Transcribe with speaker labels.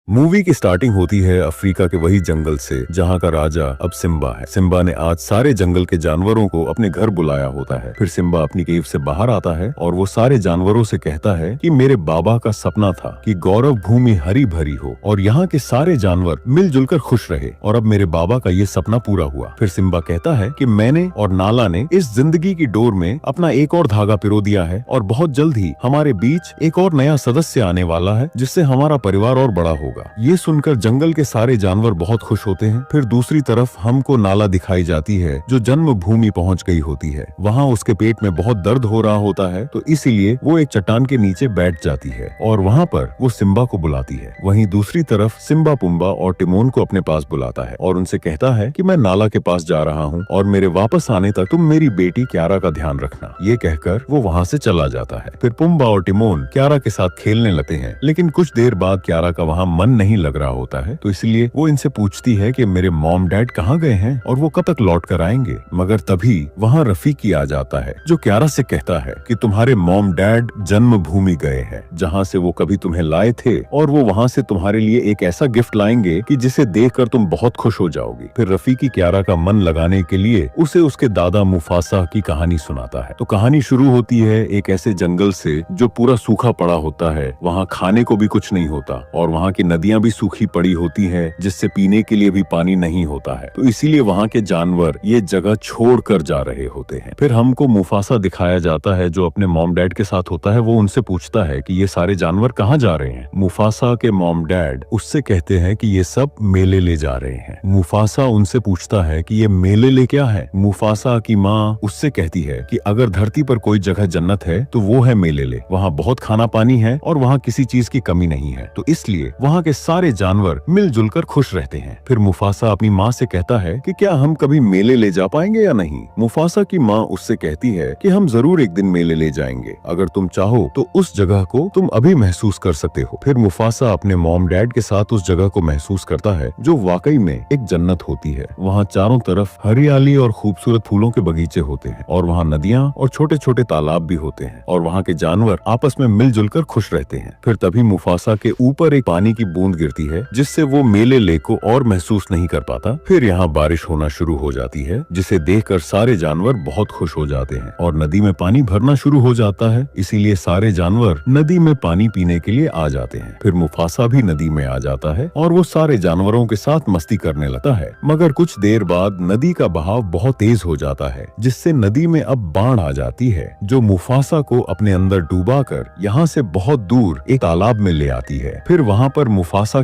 Speaker 1: Movie की starting होती है अफ्रीका के वही जंगल से जहाँ का राजा अब सिम्बा है। सिम्बा ने आज सारे जंगल के जानवरों को अपने घर बुलाया होता है। फिर सिम्बा अपनी केव से बाहर आता है और वो सारे जानवरों से कहता है कि मेरे बाबा का सपना था कि गौरव भूमि हरी भरी हो और यहाँ के सारे जानवर मिलजुल कर खुश रहे, और अब मेरे बाबा का ये सपना पूरा हुआ। फिर सिम्बा कहता है कि मैंने और नाला ने इस जिंदगी की डोर में अपना एक और धागा पिरो दिया है और बहुत जल्द ही हमारे बीच एक और नया सदस्य आने वाला है जिससे हमारा परिवार और बड़ा होगा। ये सुनकर जंगल के सारे जानवर बहुत खुश होते हैं। फिर दूसरी तरफ हमको नाला दिखाई जाती है जो जन्म भूमि पहुंच गई होती है। वहाँ उसके पेट में बहुत दर्द हो रहा होता है, तो इसीलिए वो एक चट्टान के नीचे बैठ जाती है और वहाँ पर वो सिम्बा को बुलाती है। वहीं दूसरी तरफ सिम्बा पुम्बा और टिमोन को अपने पास बुलाता है और उनसे कहता है कि मैं नाला के पास जा रहा हूँ और मेरे वापस आने तक तुम मेरी बेटी क्यारा का ध्यान रखना। ये कहकर वो वहाँ से चला जाता है। फिर पुम्बा और टिमोन क्यारा के साथ खेलने लगते हैं, लेकिन कुछ देर बाद क्यारा का वहाँ मन नहीं लग रहा होता है, तो इसलिए वो इनसे पूछती है कि मेरे मॉम डैड कहाँ गए हैं और वो कब तक लौट कर आएंगे। मगर तभी वहाँ रफीकी आ जाता है जो क्यारा से कहता है कि तुम्हारे मॉम डैड जन्म भूमि गए हैं जहाँ से वो कभी तुम्हें लाए थे, और वो वहाँ से तुम्हारे लिए एक ऐसा गिफ्ट लाएंगे कि जिसे देखकर तुम बहुत खुश हो जाओगी। फिर रफीकी क्यारा का मन लगाने के लिए उसे उसके दादा मुफासा की कहानी सुनाता है। तो कहानी शुरू होती है एक ऐसे जंगल से जो पूरा सूखा पड़ा होता है। वहाँ खाने को भी कुछ नहीं होता और वहाँ की नदियाँ भी सूखी पड़ी होती है जिससे पीने के लिए भी पानी नहीं होता है, तो इसीलिए वहाँ के जानवर ये जगह छोड़कर जा रहे होते हैं। फिर हमको मुफासा दिखाया जाता है जो अपने मॉम डैड के साथ होता है। वो उनसे पूछता है कि ये सारे जानवर कहाँ जा रहे हैं। मुफासा के मॉम डैड उससे कहते हैं कि ये सब मेले ले जा रहे हैं। मुफासा उनसे पूछता है कि ये मेले ले क्या है। मुफासा की माँ उससे कहती है कि अगर धरती पर कोई जगह जन्नत है तो वो है मेले ले। वहाँ बहुत खाना पानी है और वहाँ किसी चीज की कमी नहीं है, तो इसलिए वहाँ के सारे जानवर मिलजुल कर खुश रहते हैं। फिर मुफासा अपनी माँ से कहता है कि क्या हम कभी मेले ले जा पाएंगे या नहीं। मुफासा की माँ उससे कहती है कि हम जरूर एक दिन मेले ले जाएंगे, अगर तुम चाहो तो उस जगह को तुम अभी महसूस कर सकते हो। फिर मुफासा अपने मॉम डैड के साथ उस जगह को महसूस करता है जो वाकई में एक जन्नत होती है। वहाँ चारों तरफ हरियाली और खूबसूरत फूलों के बगीचे होते हैं और वहाँ नदियाँ और छोटे छोटे तालाब भी होते हैं और वहाँ के जानवर आपस में मिलजुल कर खुश रहते हैं। फिर तभी मुफासा के ऊपर एक पानी की बूंद गिरती है जिससे वो मेले ले को और महसूस नहीं कर पाता। फिर यहाँ बारिश होना शुरू हो जाती है जिसे देखकर सारे जानवर बहुत खुश हो जाते हैं और नदी में पानी भरना शुरू हो जाता है, इसीलिए सारे जानवर नदी में पानी पीने के लिए आ जाते हैं। फिर मुफासा भी नदी में आ जाता है और वो सारे जानवरों के साथ मस्ती करने लगता है। मगर कुछ देर बाद नदी का बहाव बहुत तेज हो जाता है जिससे नदी में अब बाढ़ आ जाती है जो मुफासा को अपने अंदर डूबा कर यहाँ से बहुत दूर एक तालाब में ले आती है। फिर वहाँ पर मुफासा